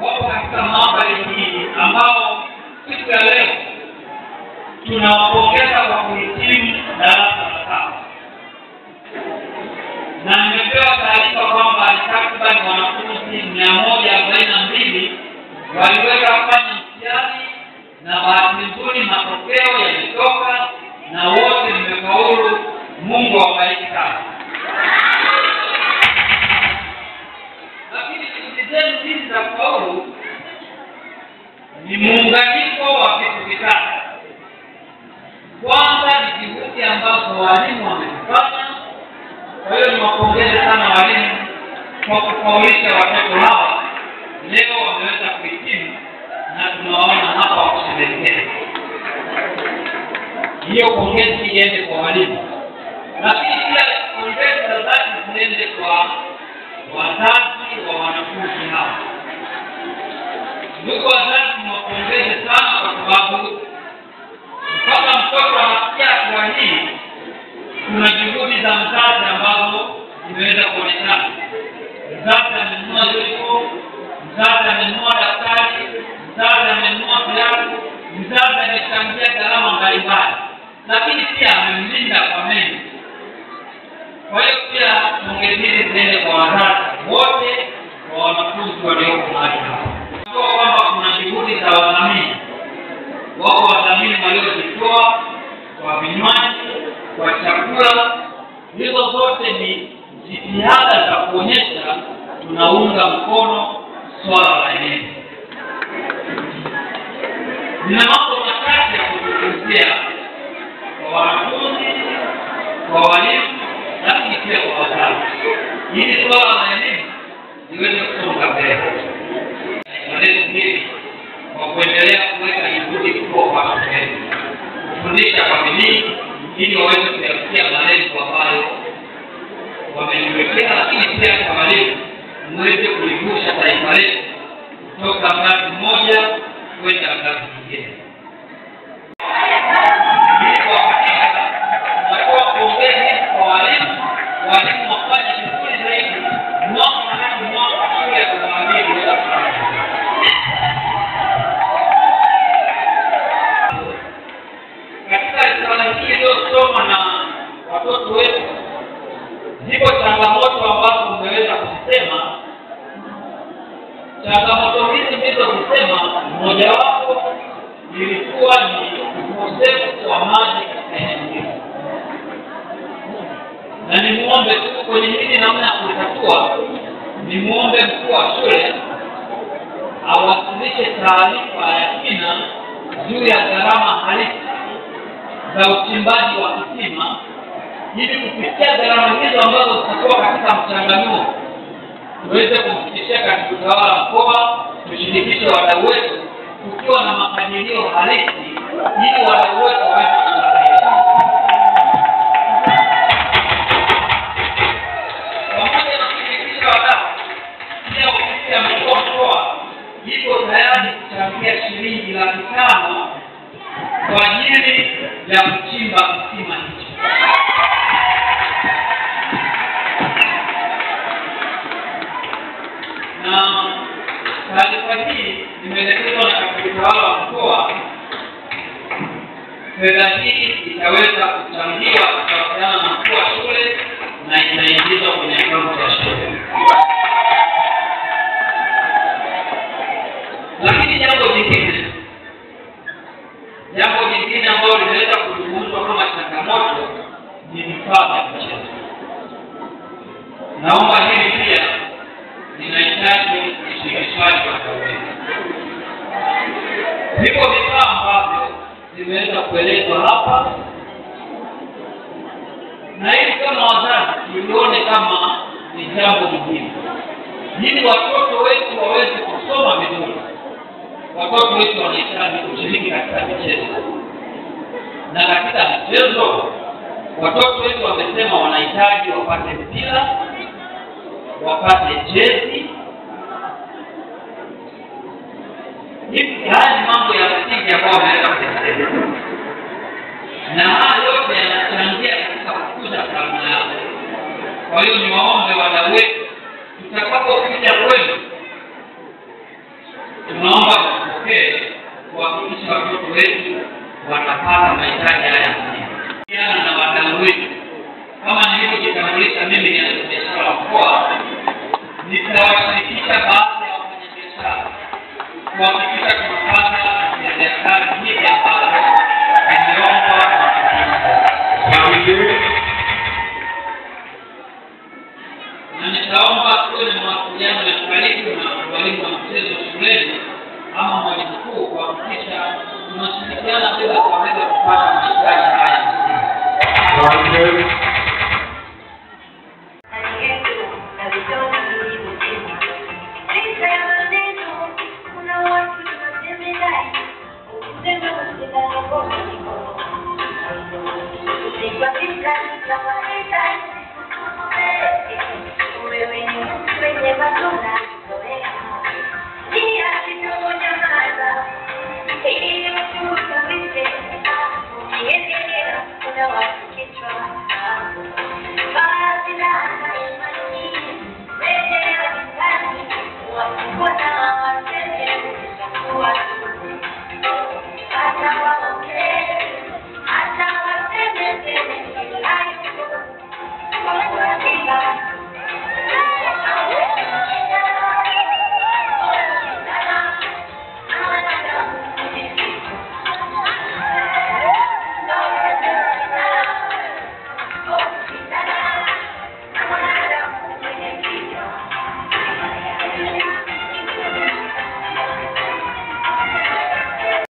wapo katika mahafali hii ambao siku ya leo tunawapongeza kwa kuhitimu darasa la 7. Na nimepewa taarifa kwamba ni takriban wanafunzi 142 waliweza kufanya mtihani, na bahati nzuri matokeo yametoka na wote mmefaulu. Mungu awabariki sana. Lakini juhudi zenu hizi za kufaulu ni muunganiko wa vitu vitatu. Kwanza ni juhudi ambazo walimu wamefanya. Kwa hiyo niwapongeze sana walimu kwa kufaulisha watoto hawa. Leo wameweza kuhitimu na tunawaona hapa wakisherehekea. Hiyo pongezi iende kwa walimu. Lakini pia pongezi za dhati ziende kwa wazazi wa wanafunzi hawa. Ndugu wazazi, niwapongeze sana kwa sababu mpaka mtoto anafikia hatua hii, kuna juhudi za mzazi ambazo zimeweza kuonekana. Mzazi amenunua uniform, mzazi amenunua daftari, mzazi amenunua viatu, mzazi amechangia gharama mbalimbali, lakini pia amemlinda kwa mengi. Kwa hiyo pia pongezi ziende kwa wazazi wote wa wanafunzi walioko mahali hapa. Kwa kwamba kuna juhudi za wadhamini. Wako wadhamini waliojitoa kwa vinywaji, kwa chakula. Hizo zote ni jitihada za kuonyesha tunaunga mkono swala la elimu. Nina mambo machache ya kuzungumzia kwa wanafunzi, kwa walimu, lakini pia kwa wazazi, ili swala la elimu liweze kusonga mbele. Malezi hili kwa kuendelea kuweka juhudi kubwa kwa watoto wetu, kufundisha kwa bidii ili waweze kuyafikia malengo ambayo wamejiwekea, lakini pia kwa walimu muweze kulivusha taifa letu kutoka ngazi moja kwenda ngazi nyingine. Natoa pongezi kwa walimu wafanye vizuri zaidi mwaka hadi mwaka shule ya kuwaamini wala kufanya. Katika risala hii iliyosoma na watoto wetu, zipo changamoto ambazo mmeweza kusema. Changamoto hizi ndizo kusema, mojawapo ilikuwa ni ukosefu wa maji katika eneo hili. Na nimuombe tu kwenye hili namna ya kutatua, nimuombe mkuu wa shule awasilishe taarifa ya kina juu ya gharama halisi za uchimbaji wa kisima, ili kufikia gharama hizo ambazo zitakuwa katika mchanganuo tuweze kumfikishia katika utawala mkoa, tushirikishe wadau wetu tukiwa na makadirio halisi, ili wadau wetu waweze kusaidia. Pamoja na kushirikisha wadau, pia ofisi ya mkuu wa mkoa iko tayari kuchangia shilingi 500,000 kwa ajili ya kuchimba kisima hicho. Na taarifa hii imeelekezwa na katibu tawala wa mkoa. Fedha hii itaweza kuchangiwa kufuatana na mkuu wa shule na itaingizwa kwenye akaunti ya shule. Lakini jambo jingine ambalo linaweza kuzungumzwa kama changamoto ni vifaa vya michezo. Naomba hili pia linahitaji ushirikishwaji wa wadau. Vipo vifaa ambavyo vimeweza kuelezwa hapa, na hili kama wazazi tulione kama ni jambo muhimu, ili watoto wetu waweze kusoma vizuri. Watoto wetu wanahitaji kushiriki katika michezo, na katika michezo watoto wetu wamesema wanahitaji wapate mpira, wapate jezi. Hivi haya ni mambo ya msingi ambayo wanaweza kutekeleza, na haya yote yanachangia katika kukuza taaluma yao. Kwa hiyo ni waombe wadau wetu, tutakapokuja kwenu kipekee kuhakikisha watoto wetu wanapata mahitaji haya msingi. Na wadau wetu, kama nilivyojitambulisha, mimi ni mfanyabiashara mkoa, nitawashirikisha baadhi ya wafanyabiashara kuhakikisha tunapata biashara hizi ambazo zimeombwa. Na nitaomba tuwe na mawasiliano ya karibu na walimu wa mchezo shuleni ama mwalimu mkuu kuhakikisha tunashirikiana bila kuweza kupata mahitaji haya.